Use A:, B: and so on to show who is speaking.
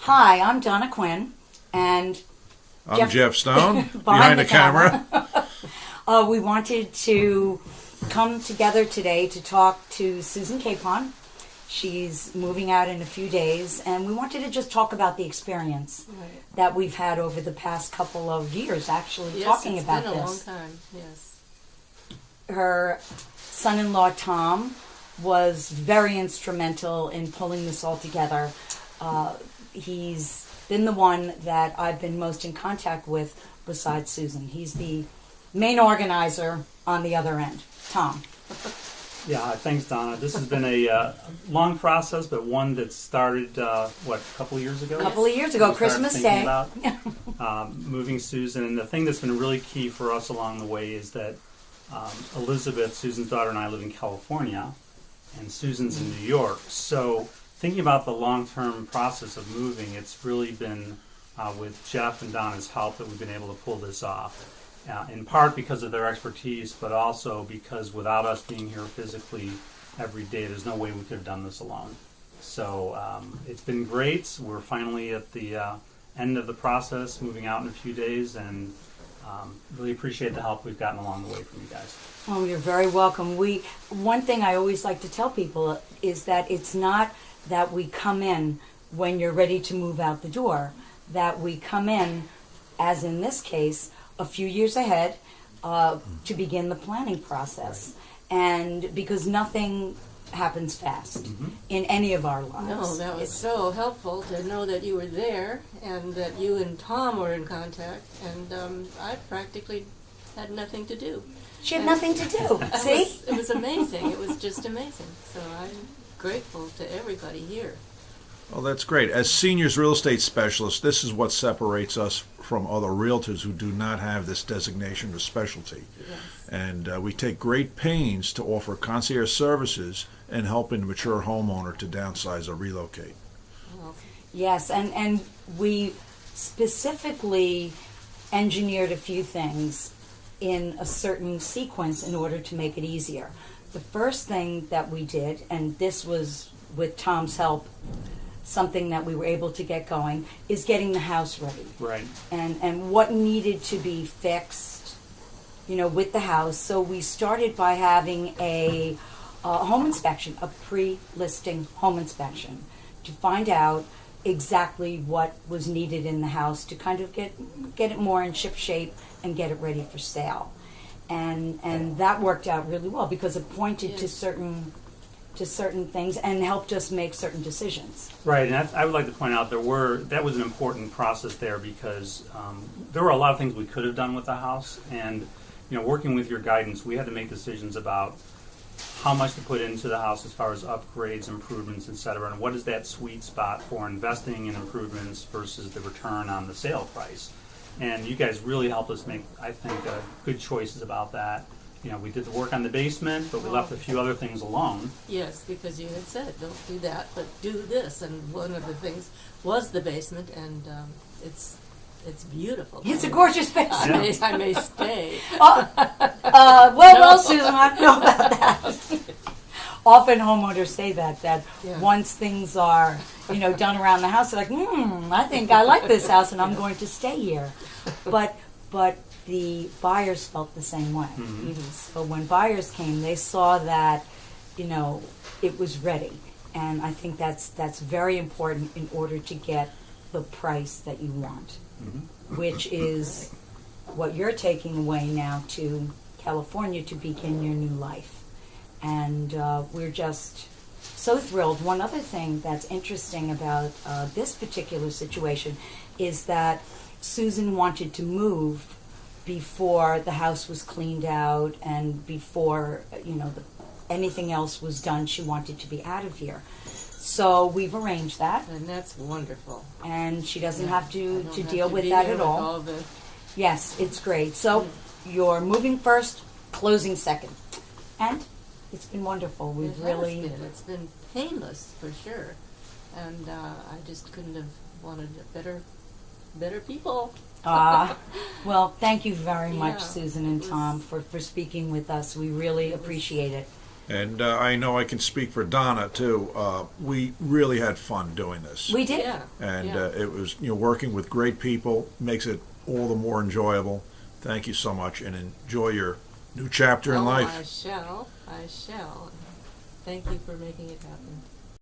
A: Hi, I'm Donna Quinn, and
B: I'm Jeff Stone, behind the camera.
A: We wanted to come together today to talk to Susan Capon. She's moving out in a few days, and we wanted to just talk about the experience that we've had over the past couple of years, actually, talking about this.
C: Yes, it's been a long time, yes.
A: Her son-in-law, Tom, was very instrumental in pulling this all together. He's been the one that I've been most in contact with besides Susan. He's the main organizer on the other end. Tom.
D: Yeah, thanks, Donna. This has been a long process, but one that started, a couple of years ago?
A: A couple of years ago, Christmas Day.
D: About moving Susan. And the thing that's been really key for us along the way is that Elizabeth, Susan's daughter, and I live in California, and Susan's in New York. So thinking about the long-term process of moving, it's really been with Jeff and Donna's help that we've been able to pull this off. In part because of their expertise, but also because without us being here physically every day, there's no way we could have done this alone. So it's been great. We're finally at the end of the process, moving out in a few days, and really appreciate the help we've gotten along the way from you guys.
A: Oh, you're very welcome. One thing I always like to tell people is that it's not that we come in when you're ready to move out the door, that we come in, as in this case, a few years ahead to begin the planning process. Right. And because nothing happens fast in any of our lives.
C: No, that was so helpful to know that you were there and that you and Tom were in contact, and I practically had nothing to do.
A: She had nothing to do. See?
C: It was amazing. It was just amazing. So I'm grateful to everybody here.
B: Well, that's great. As seniors real estate specialists, this is what separates us from other realtors who do not have this designation or specialty.
C: Yes.
A: And
B: we take great pains to offer concierge services and helping the mature homeowner to downsize or relocate.
C: Well,
A: yes, and we specifically engineered a few things in a certain sequence in order to make it easier. The first thing that we did, and this was with Tom's help, something that we were able to get going, is getting the house ready.
D: Right.
A: And what needed to be fixed, with the house. So we started by having a home inspection, a pre-listing home inspection, to find out exactly what was needed in the house to kind of get it more in ship shape and get it ready for sale. And that worked out really well because it pointed to certain things and helped us make certain decisions.
D: Right, and I would like to point out that was an important process there because there were a lot of things we could have done with the house, and working with your guidance, we had to make decisions about how much to put into the house as far as upgrades, improvements, etc., and what is that sweet spot for investing in improvements versus the return on the sale price. And you guys really helped us make, I think, good choices about that. We did the work on the basement, but we left a few other things alone.
C: yes, because you had said, don't do that, but do this. And one of the things was the basement, and it's beautiful.
A: It's a gorgeous basement.
C: I may stay.
A: Well, Susan, I don't know about that. Often homeowners say that once things are, done around the house, they're like, I think I like this house and I'm going to stay here. But the buyers felt the same way.
D: Mm-hmm.
A: So when buyers came, they saw that, it was ready. And I think that's very important in order to get the price that you want, which is what you're taking away now to California to begin your new life. And we're just so thrilled. One other thing that's interesting about this particular situation is that Susan wanted to move before the house was cleaned out and before anything else was done. She wanted to be out of here. So we've arranged that.
C: And that's wonderful.
A: And she doesn't have to
C: have
A: deal
C: to
A: with
C: be
A: that
C: there
A: at
C: with
A: all.
C: the
A: Yes, it's great. So you're moving first, closing second. And it's been wonderful.
C: It's been painless for sure, and I just couldn't have wanted better people.
A: Well, thank you very much,
C: Yeah,
A: Susan and Tom, for speaking with us. We really appreciate it.
B: And I know I can speak for Donna too. We really had fun doing this.
A: We did.
C: Yeah.
B: And
C: yeah.
B: it was, working with great people makes it all the more enjoyable. Thank you so much, and enjoy your new chapter in
C: Oh,
B: life.
C: I shall. Thank you for making it happen.